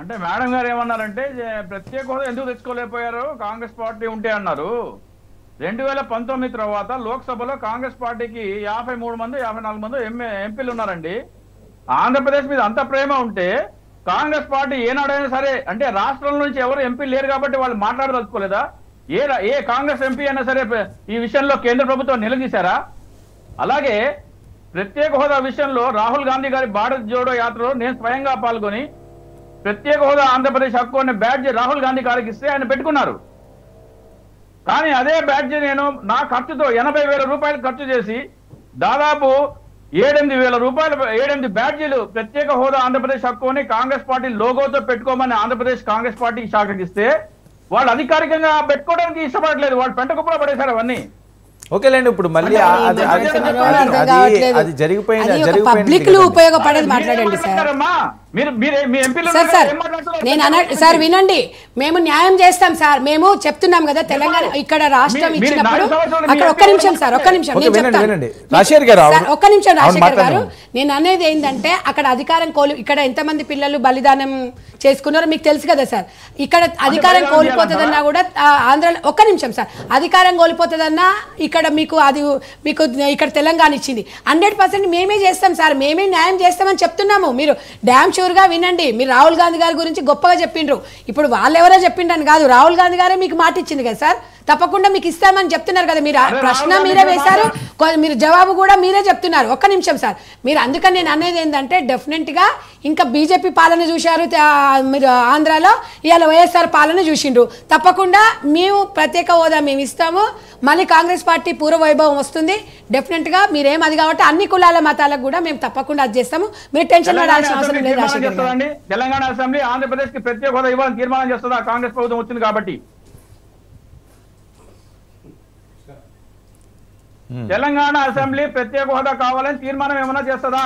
అంటే మేడం గారు ఏమన్నారంటే ప్రత్యేక హోదా ఎందుకు తెచ్చుకోలేకపోయారు కాంగ్రెస్ పార్టీ ఉంటే అన్నారు. 2019 తర్వాత లోక్సభలో కాంగ్రెస్ పార్టీకి 53 మంది 54 మంది ఎంపీలు ఉన్నారండి. ఆంధ్రప్రదేశ్ మీద అంత ప్రేమ ఉంటే కాంగ్రెస్ పార్టీ ఏనాడైనా సరే అంటే రాష్ట్రం నుంచి ఎవరు ఎంపీలు లేరు కాబట్టి వాళ్ళు మాట్లాడదలుచుకోలేదా? ఏ కాంగ్రెస్ ఎంపీ అయినా సరే ఈ విషయంలో కేంద్ర ప్రభుత్వం నిలదీశారా? అలాగే ప్రత్యేక హోదా విషయంలో రాహుల్ గాంధీ గారి భారత్ జోడో యాత్రలో నేను స్వయంగా పాల్గొని ప్రత్యేక హోదా ఆంధ్రప్రదేశ్ హక్కు అనే బ్యాడ్జి రాహుల్ గాంధీ గారికి ఇస్తే ఆయన పెట్టుకున్నారు. కానీ అదే బ్యాడ్జి నేను నా ఖర్చుతో 80,000 రూపాయలు ఖర్చు చేసి దాదాపు 7,000 రూపాయలు 7 బ్యాడ్జీలు ప్రత్యేక హోదా ఆంధ్రప్రదేశ్ హక్కు అని కాంగ్రెస్ పార్టీ లోగోతో పెట్టుకోమని ఆంధ్రప్రదేశ్ కాంగ్రెస్ పార్టీ శాఖకి ఇస్తే వాళ్ళు అధికారికంగా పెట్టుకోవడానికి ఇష్టపడలేదు. వాళ్ళు పెంట కుప్పలో పడేశారు అవన్నీ. ఓకేలేండి, ఇప్పుడు మళ్ళీ అది జరిగిపోయింది ఉపయోగపడేది మాట్లాడండి సార్. వినండి, మేము న్యాయం చేస్తాం సార్. మేము చెప్తున్నాం కదా తెలంగాణ ఇక్కడ రాష్ట్రం ఇచ్చినప్పుడు అక్కడ ఒక్క నిమిషం రాజశేఖర్ గారు నేను అనేది ఏంటంటే అక్కడ అధికారం ఇక్కడ ఎంతమంది పిల్లలు బలిదానం చేసుకున్నారో మీకు తెలుసు కదా సార్. ఇక్కడ అధికారం కోల్పోతుందన్నా కూడా ఆంధ్ర ఒక్క నిమిషం సార్ అధికారం కోల్పోతుందన్నా ఇక్కడ మీకు ఇక్కడ తెలంగాణ ఇచ్చింది 100% మేమే చేస్తాం సార్. మేమే న్యాయం చేస్తామని చెప్తున్నాము. మీరు డ్యామ్ షూర్ గా వినండి. మీరు రాహుల్ గాంధీ గారి గురించి గొప్పగా చెప్పిండ్రు. ఇప్పుడు వాళ్ళెవరో చెప్పిండ్రని కాదు, రాహుల్ గాంధీ గారే మీకు మాట ఇచ్చింది కదా సార్. తప్పకుండా మీకు ఇస్తామని చెప్తున్నారు కదా. మీరు ప్రశ్న మీరే వేశారు, మీరు జవాబు కూడా మీరే చెప్తున్నారు. ఒక్క నిమిషం సార్. మీరు అందుకని నేను అనేది ఏంటంటే డెఫినెట్ గా ఇంకా బీజేపీ పాలన చూశారు మీరు ఆంధ్రాలో, ఇవాళ వైఎస్ఆర్ పాలన చూసిండ్రు. తప్పకుండా మేము ప్రత్యేక హోదా మేము ఇస్తాము. మళ్ళీ కాంగ్రెస్ పార్టీ పూర్వ వైభవం వస్తుంది. డెఫినెట్ గా మీరేం అది కాబట్టి అన్ని కులాల మతాలకు కూడా మేము తప్పకుండా అది చేస్తాము. మీరు టెన్షన్ పడాల్సిన అవసరం లేదు. తెలంగాణ అసెంబ్లీ ఆంధ్రప్రదేశ్ కి ప్రత్యేక హోదా ఇవ్వాలని తీర్మానం చేస్తుందా? కాంగ్రెస్ ప్రభుత్వం వచ్చింది కాబట్టి తెలంగాణ అసెంబ్లీ ప్రత్యేక హోదా కావాలని తీర్మానం ఏమన్నా చేస్తుందా?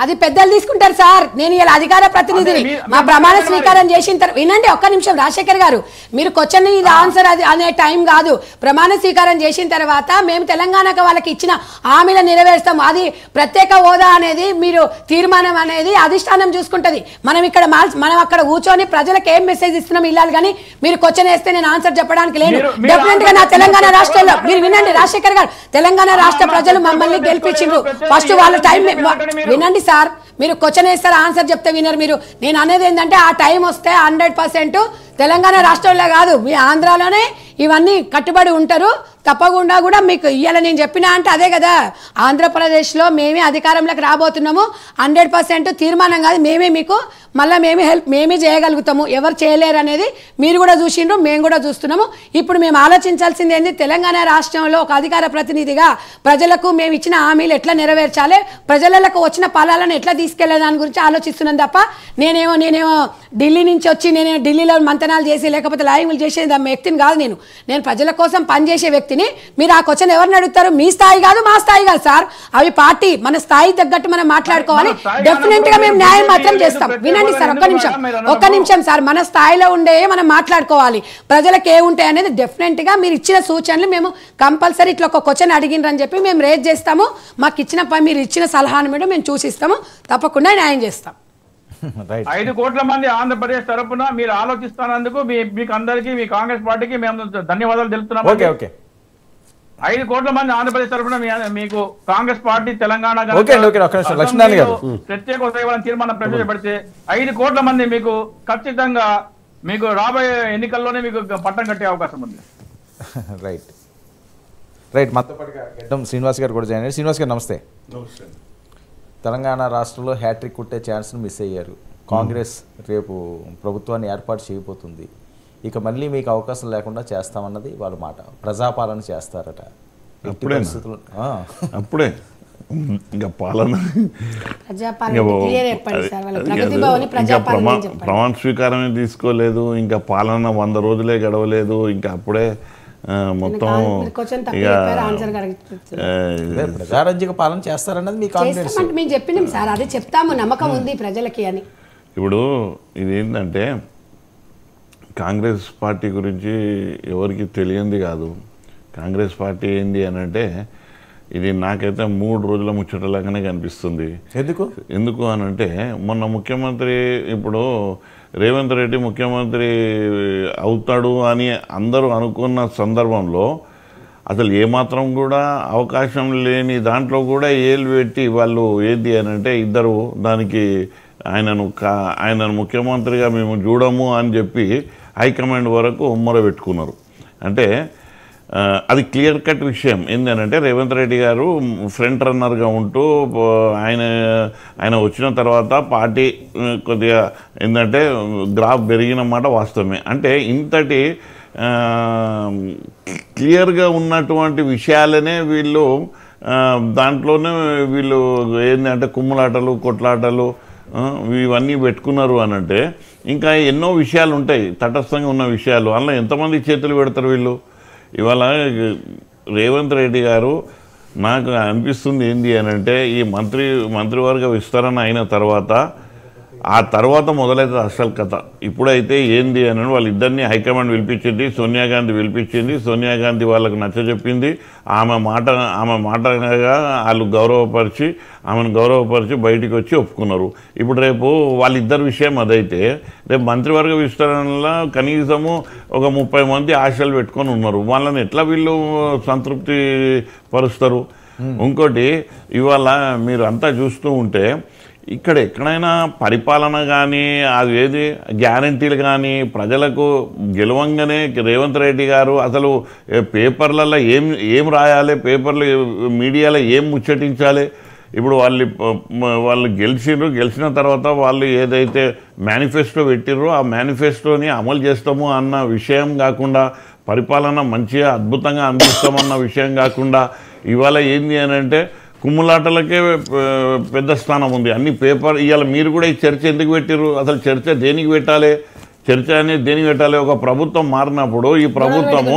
అది పెద్దలు తీసుకుంటారు సార్. నేను ఇలా అధికార ప్రతినిధిని. మా ప్రమాణ స్వీకారం చేసిన తర్వాత వినండి ఒక్క నిమిషం రాజశేఖర్ గారు, మీరు క్వశ్చన్ ఇది ఆన్సర్ అది అనే టైం కాదు. ప్రమాణ స్వీకారం చేసిన తర్వాత మేము తెలంగాణకు వాళ్ళకి ఇచ్చిన హామీలు నెరవేరుస్తాం. అది ప్రత్యేక హోదా అనేది మీరు తీర్మానం అనేది అధిష్టానం చూసుకుంటది. మనం అక్కడ కూర్చొని ప్రజలకు ఏం మెసేజ్ ఇస్తున్నాం ఇల్లాలి. కానీ మీరు క్వశ్చన్ వేస్తే నేను ఆన్సర్ చెప్పడానికి లేదు. డెఫినెట్ గా నా తెలంగాణ రాష్ట్రంలో మీరు వినండి రాజశేఖర్ గారు, తెలంగాణ రాష్ట్ర ప్రజలు మమ్మల్ని గెలిపించిండ్రు. ఫస్ట్ వాళ్ళ టైం వినండి సార్. మీరు క్వశ్చన్ వేస్తారు ఆన్సర్ చెప్తే వినరు మీరు. నేను అనేది ఏంటంటే ఆ టైం వస్తే 100% తెలంగాణ రాష్ట్రంలో కాదు మీ ఆంధ్రాలోనే ఇవన్నీ కట్టుబడి ఉంటారు. తప్పకుండా కూడా మీకు ఇవాళ నేను చెప్పినా అంటే అదే కదా, ఆంధ్రప్రదేశ్లో మేమే అధికారంలోకి రాబోతున్నాము. 100% తీర్మానం కాదు, మేమే మీకు మళ్ళీ మేమే చేయగలుగుతాము. ఎవరు చేయలేరు అనేది మీరు కూడా చూసిండ్రు, మేము కూడా చూస్తున్నాము. ఇప్పుడు మేము ఆలోచించాల్సింది ఏంటి, తెలంగాణ రాష్ట్రంలో ఒక అధికార ప్రతినిధిగా ప్రజలకు మేము ఇచ్చిన హామీలు ఎట్లా నెరవేర్చాలి, ప్రజలకు వచ్చిన ఫలాలను ఎట్లా తీసుకెళ్లే దాని గురించి ఆలోచిస్తున్నాను తప్ప నేనేమో ఢిల్లీ నుంచి వచ్చి నేను ఢిల్లీలో మంతనాలు చేసి లేకపోతే లైవ్లు చేసేది వ్యక్తిని కాదు. నేను ప్రజల కోసం పనిచేసే వ్యక్తిని. మీరు ఆ క్వశ్చన్ ఎవరిని అడుగుతారు? మీ స్థాయి కాదు, మా స్థాయి కాదు సార్. అవి పార్టీ మన స్థాయి తగ్గట్టు మనం మాట్లాడుకోవాలి. డెఫినెట్ గా మేము న్యాయం మాత్రం చేస్తాం. వినండి సార్ ఒక్క నిమిషం సార్. మన స్థాయిలో ఉండే మనం మాట్లాడుకోవాలి. ప్రజలకు ఏముంటాయి అనేది డెఫినెట్ గా మీరు ఇచ్చిన సూచనలు మేము కంపల్సరీ ఇట్లా ఒక క్వశ్చన్ అడిగినరని చెప్పి మేము రేజ్ చేస్తాము. మాకు మీరు ఇచ్చిన సలహాను కూడా మేము చూసిస్తాము. తప్పకుండా న్యాయం చేస్తాం. 5 కోట్ల మంది ఆంధ్రప్రదేశ్ తరఫున మీరు ఆలోచిస్తున్నందుకు మీకు అందరికీ మీ కాంగ్రెస్ పార్టీకి మేము ధన్యవాదాలు తెలుపుతున్నాం. 5 కోట్ల మంది ఆంధ్రప్రదేశ్ తరఫున మీకు కాంగ్రెస్ పార్టీ తెలంగాణ ప్రత్యేక హోదా తీర్మానం ప్రవేశపెడితే 5 కోట్ల మంది మీకు ఖచ్చితంగా మీకు రాబోయే ఎన్నికల్లోనే మీకు పట్టం కట్టే అవకాశం ఉంది. రైట్ మనతో పాటుగా గడ్డం శ్రీనివాస్ గారు కూడా జాయిన్ అయ్యారు. శ్రీనివాస్ గారు నమస్తే. తెలంగాణ రాష్ట్రంలో హ్యాట్రిక్ కొట్టే ఛాన్స్ను మిస్ అయ్యారు. కాంగ్రెస్ రేపు ప్రభుత్వాన్ని ఏర్పాటు చేయబోతుంది. ఇక మళ్ళీ మీకు అవకాశం లేకుండా చేస్తామన్నది వాళ్ళ మాట. ప్రజాపాలన చేస్తారట. అప్పుడే ఇంకా పాలన ప్రమాణ స్వీకారమే తీసుకోలేదు, ఇంకా పాలన 100 రోజులే గడవలేదు, ఇంకా అప్పుడే మొత్తం ప్రజారాజ్యక పాలన చేస్తారన్నది మీ కాన్ఫిడెన్స్. మేము చెప్పినాం సార్, అదే చెప్తాము, నమ్మకం ఉంది ప్రజలకి అని. ఇప్పుడు ఇది ఏంటంటే కాంగ్రెస్ పార్టీ గురించి ఎవరికి తెలియంది కాదు. కాంగ్రెస్ పార్టీ ఏంది అని అంటే ఇది నాకైతే 3 రోజుల ముచ్చటలాగానే కనిపిస్తుంది. ఎందుకు అని అంటే మొన్న ముఖ్యమంత్రి ఇప్పుడు రేవంత్ రెడ్డి ముఖ్యమంత్రి అవుతాడు అని అందరూ అనుకున్న సందర్భంలో అసలు ఏమాత్రం కూడా అవకాశం లేని దాంట్లో కూడా ఏలు పెట్టి వాళ్ళు ఏంటి అని అంటే ఇద్దరు దానికి ఆయనను ముఖ్యమంత్రిగా మేము చూడము అని చెప్పి హైకమాండ్ వరకు మొరబెట్టుకున్నారు. అంటే అది కట్ విషయం ఏంటంటే రేవంత్ రెడ్డి గారు ఫ్రంట్ రన్నర్గా ఉంటూ ఆయన వచ్చిన తర్వాత పార్టీ కొద్దిగా ఏంటంటే గ్రాఫ్ పెరిగినమాట వాస్తవమే. అంటే ఇంతటి క్లియర్గా ఉన్నటువంటి విషయాలనే వీళ్ళు దాంట్లోనే వీళ్ళు ఏంటంటే కుమ్ములాటలు కొట్లాటలు ఇవన్నీ పెట్టుకున్నారు అని అంటే ఇంకా ఎన్నో విషయాలు ఉంటాయి తటస్థంగా ఉన్న విషయాలు. అందులో ఎంతమంది చేతులు పెడతారు వీళ్ళు? ఇవాళ రేవంత్ రెడ్డి గారు నాకు అనిపిస్తుంది ఏంటి అని అంటే ఈ మంత్రివర్గ విస్తరణ అయిన తర్వాత ఆ తర్వాత మొదలవుతుంది అసలు కథ. ఇప్పుడైతే ఏంది అని వాళ్ళిద్దరినీ హైకమాండ్ పిలిపించింది, సోనియా గాంధీ పిలిపించింది. సోనియా గాంధీ వాళ్ళకు నచ్చజెప్పింది. ఆమె మాటగా వాళ్ళు ఆమెను గౌరవపరిచి బయటికి వచ్చి ఒప్పుకున్నారు. ఇప్పుడు రేపు వాళ్ళిద్దరి విషయం అదైతే రేపు మంత్రివర్గ విస్తరణలో కనీసము ఒక 30 మంది ఆశలు పెట్టుకొని ఉన్నారు. వాళ్ళని ఎట్లా వీళ్ళు సంతృప్తి పరుస్తారు? ఇంకోటి ఇవాళ మీరు అంతా చూస్తూ ఉంటే ఇక్కడ ఎక్కడైనా పరిపాలన కానీ అది ఏది గ్యారంటీలు కానీ ప్రజలకు గెలవంగానే రేవంత్ రెడ్డి గారు అసలు పేపర్లలో ఏం రాయాలి, పేపర్లు మీడియాలో ఏం ముచ్చటించాలి? ఇప్పుడు వాళ్ళు గెలిచిన తర్వాత వాళ్ళు ఏదైతే మేనిఫెస్టో పెట్టిర్రో ఆ మేనిఫెస్టోని అమలు చేస్తాము అన్న విషయం కాకుండా పరిపాలన మంచిగా అద్భుతంగా అందిస్తామన్న విషయం కాకుండా ఇవాళ ఏంది అని అంటే కుమ్ములాటలకే పెద్ద స్థానం ఉంది. అన్ని పేపర్ ఇవాళ మీరు కూడా ఈ చర్చ ఎందుకు పెట్టిర్రు? అసలు చర్చ దేనికి పెట్టాలి? చర్చ అనేది దేనికి పెట్టాలి? ఒక ప్రభుత్వం మారినప్పుడు ఈ ప్రభుత్వము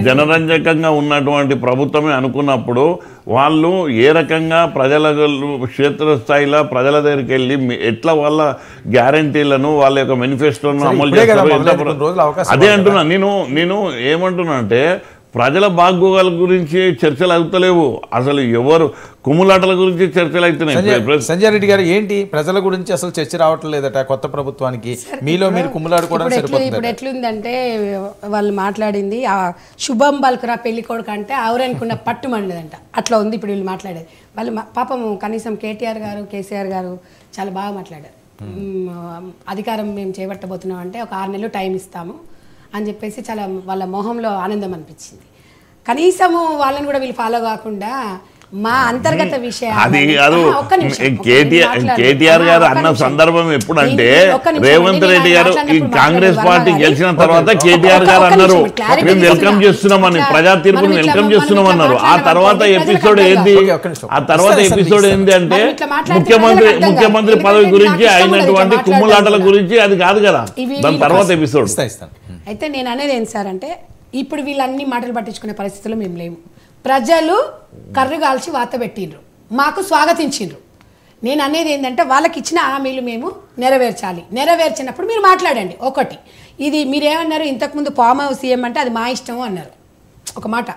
జనరంజకంగా ఉన్నటువంటి ప్రభుత్వమే అనుకున్నప్పుడు వాళ్ళు ఏ రకంగా ప్రజల క్షేత్రస్థాయిలో ప్రజల దగ్గరికి వెళ్ళి ఎట్లా వాళ్ళ గ్యారంటీలను వాళ్ళ యొక్క మేనిఫెస్టోను అమలు చేస్తారు? అదే అంటున్నా నేను ఏమంటున్నా అంటే ప్రజల బాగోగుల గురించి చర్చలు అవుతలేవు. అసలు ఎవరు కుమ్ములాటల గురించి చర్చలు అవుతున్నాయి. సంజయ్ రెడ్డి గారు ఏంటి ప్రజల గురించి అసలు చర్చ రావటం లేదట కొత్త ప్రభుత్వానికి? మీలో మీరు కుమ్ములాడుకోవడం సరిపోతుంది. ఇప్పుడు ఎట్లుందంటే వాళ్ళు మాట్లాడింది ఆ శుభం బల్కరా పెళ్లి కొడుకు అంటే ఆవురనుకున్న పట్టు మండదంట. అట్లా ఉంది ఇప్పుడు వీళ్ళు మాట్లాడేది. వాళ్ళు పాపం కనీసం కేటీఆర్ గారు కేసీఆర్ గారు చాలా బాగా మాట్లాడారు. అధికారం మేము చేపట్టబోతున్నాం అంటే ఒక 6 నెలలు టైం ఇస్తాము అని చెప్పేసి చాలా వాళ్ళ మొహంలో ఆనందం అనిపించింది. కనీసము వాళ్ళని కూడా వీళ్ళు ఫాలో కాకుండా మా అంతర్గత అది కాదు. కేటీఆర్ గారు అన్న సందర్భం ఎప్పుడంటే రేవంత్ రెడ్డి గారు ఈ కాంగ్రెస్ పార్టీ గెలిచిన తర్వాత కేటీఆర్ గారు అన్నారు మేము వెల్కమ్ చేస్తున్నామని, ప్రజా తీర్పును వెల్కమ్ చేస్తున్నామన్నారు. ఆ తర్వాత ఎపిసోడ్ ఏంది అంటే ముఖ్యమంత్రి పదవి గురించి అయినటువంటి కుమ్ములాటల గురించి అది కాదు కదా, దాని తర్వాత ఎపిసోడ్. అయితే నేను అనేది ఏంటి సార్ అంటే ఇప్పుడు వీళ్ళన్ని మాటలు పట్టించుకునే పరిస్థితుల్లో మేము లేము. ప్రజలు కర్రు కాల్చి వాత పెట్టిండ్రు, మాకు స్వాగతించిండ్రు. నేను అనేది ఏంటంటే వాళ్ళకి ఇచ్చిన హామీలు మేము నెరవేర్చాలి. నెరవేర్చినప్పుడు మీరు మాట్లాడండి. ఒకటి ఇది మీరేమన్నారు ఇంతకుముందు ఫామ్ హౌస్ సీఎం అంటే అది మా ఇష్టము అన్నారు ఒక మాట.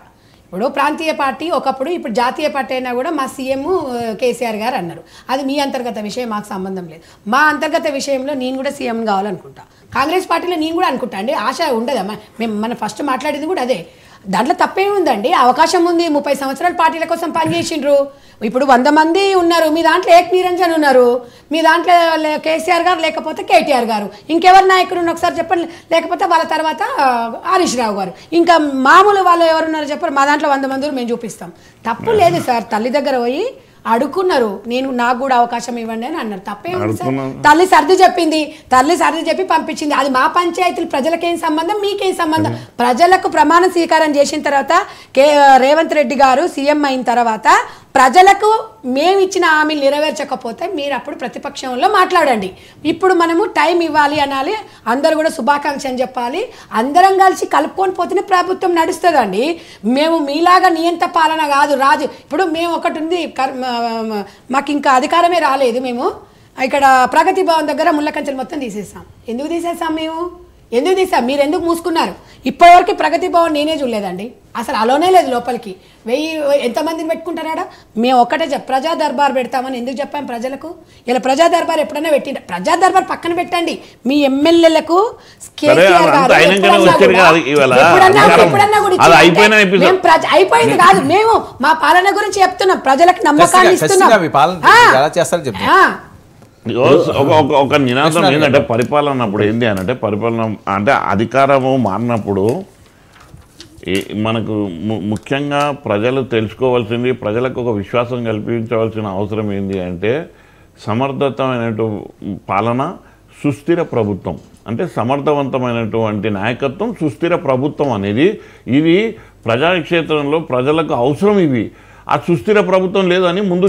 ఇప్పుడు ప్రాంతీయ పార్టీ ఒకప్పుడు, ఇప్పుడు జాతీయ పార్టీ అయినా కూడా మా సీఎం కేసీఆర్ గారు అన్నారు. అది మీ అంతర్గత విషయం, మాకు సంబంధం లేదు. మా అంతర్గత విషయంలో నేను కూడా సీఎం కావాలనుకుంటా. కాంగ్రెస్ పార్టీలో నేను కూడా అనుకుంటా అండి. ఆశ ఉండదమ్మా, మేము మన ఫస్ట్ మాట్లాడేది కూడా అదే. దాంట్లో తప్పేముందండి? అవకాశం ఉంది. 30 సంవత్సరాల పార్టీల కోసం పనిచేసిండ్రు. ఇప్పుడు 100 మంది ఉన్నారు. మీ దాంట్లో ఏక్ నిరంజన్ ఉన్నారు, మీ దాంట్లో కేసీఆర్ గారు, లేకపోతే కేటీఆర్ గారు, ఇంకెవరు నాయకులు ఉన్నారు ఒకసారి చెప్పండి. లేకపోతే వాళ్ళ తర్వాత హరీష్ రావు గారు, ఇంకా మామూలు వాళ్ళు ఎవరున్నారో చెప్పారు. మా దాంట్లో 100 మంది మేము చూపిస్తాం. తప్పు లేదు సార్. తల్లి దగ్గర పోయి అడుక్కున్నారు, నాకు కూడా అవకాశం ఇవ్వండి అని అన్నారు. తప్పేముంది సార్? తల్లి సర్ది చెప్పింది, తల్లి సర్ది చెప్పి పంపించింది. అది మా పంచాయతీలు, ప్రజలకేం సంబంధం, మీకేం సంబంధం? ప్రజలకు ప్రమాణ స్వీకారం చేసిన తర్వాత రేవంత్ రెడ్డి గారు సీఎం అయిన తర్వాత ప్రజలకు మేము ఇచ్చిన హామీలు నెరవేర్చకపోతే మీరు అప్పుడు ప్రతిపక్షంలో మాట్లాడండి. ఇప్పుడు మనము టైం ఇవ్వాలి అనాలి, అందరూ కూడా శుభాకాంక్ష అని చెప్పాలి. అందరం కలిసి కలుపుకొని పోతేనే ప్రభుత్వం నడుస్తుందండి. మేము మీలాగా నియంత పాలన కాదు. రాజు ఇప్పుడు మేము ఒకటి ఉంది, మాకు ఇంకా అధికారమే రాలేదు. మేము ఇక్కడ ప్రగతి భవన్ దగ్గర ముళ్ళ కంచెలు మొత్తం తీసేసాం. ఎందుకు తీసేసాం? మేము ఎందుకు తీసాం? మీరు ఎందుకు మూసుకున్నారు? ఇప్పటివరకు ప్రగతి భవన్ నేనే చూడలేదండి. అసలు అలోనే లేదు లోపలికి. 1000 ఎంతమందిని పెట్టుకుంటారా? మేము ఒక్కటే ప్రజా దర్బార్ పెడతామని ఎందుకు చెప్పాం ప్రజలకు? ఇలా ప్రజా దర్బార్ ఎప్పుడైనా పెట్టిండి, ప్రజా దర్బార్ పక్కన పెట్టండి, మీ ఎమ్మెల్యేలకు అయిపోయింది కాదు, మేము మా పాలన గురించి చెప్తున్నాం, ప్రజలకు నమ్మకాన్ని ఇస్తున్నాం. ఒక నినాదం ఏంటంటే పరిపాలన అన్నప్పుడు ఏంటి అనంటే, పరిపాలన అంటే అధికారము మారినప్పుడు మనకు ముఖ్యంగా ప్రజలు తెలుసుకోవాల్సింది, ప్రజలకు ఒక విశ్వాసం కల్పించవలసిన అవసరం ఏంటి అంటే సమర్థతమైన పాలన, సుస్థిర ప్రభుత్వం. అంటే సమర్థవంతమైనటువంటి నాయకత్వం, సుస్థిర ప్రభుత్వం అనేది ఇది ప్రజాక్షేత్రంలో ప్రజలకు అవసరం. ఇవి ఆ సుస్థిర ప్రభుత్వం లేదని ముందు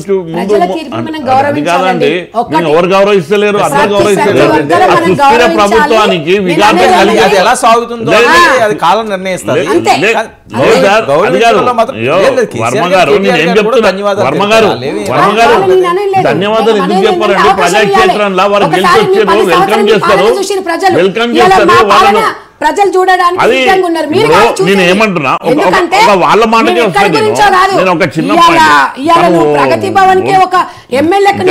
కాదండి, నేను ఎవరు గౌరవిస్తలేరు, అందరూ గౌరవిస్తలేరు. ఆ సుస్థిర ప్రభుత్వానికి విఘాతం కలిగి ఎలా సాగుతుందో అది కాలం నిర్ణయిస్తుంది. వర్మ గారు నేను చెప్తున్నా, వర్మ గారు ధన్యవాదాలు ఎందుకు చెప్పారండి? ప్రజాక్షేత్రంలో వారు గెలిచి వచ్చారు, వెల్కమ్ చేస్తారు, వెల్కమ్ చేస్తారు వాళ్ళను. ప్రజలు చూడడానికి నేను ఏమంటున్నా, వాళ్ళ మాటకే వస్తాను నేను. ఒక చిన్న ప్రగతి భవన్ కి ఒక ఎమ్మెల్యేకి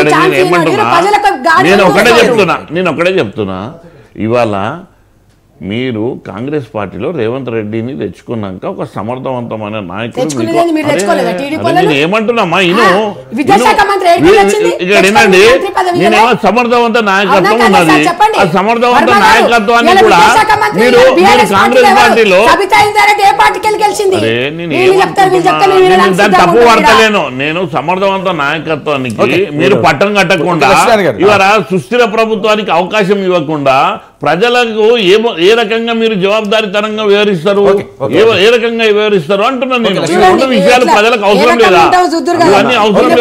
నేను ఒకటే చెప్తున్నా, ఇవాళ మీరు కాంగ్రెస్ పార్టీలో రేవంత్ రెడ్డిని తెచ్చుకున్నాక ఒక సమర్థవంతమైన నాయకుడు ఏమంటున్నామా ఇక్కడ ఏనండి, నేనేమో సమర్థవంత నాయకత్వం ఉన్నది. ఆ సమర్థవంత నాయకత్వాన్ని కూడా మీరు కాంగ్రెస్ పార్టీలో నేను దాన్ని తప్పు పడతలేను. నేను సమర్థవంత నాయకత్వానికి మీరు పట్టం కట్టకుండా ఇవాళ సుస్థిర ప్రభుత్వానికి అవకాశం ఇవ్వకుండా ప్రజలకు ఏ రకంగా మీరు జవాబుదారీతనంగా వివరిస్తారు, ఏ రకంగా వివరిస్తారు అంటున్నాను నేను. రెండు విషయాలు ప్రజలకు అవసరం లేదా? ఇవన్నీ అవసరం లేదు.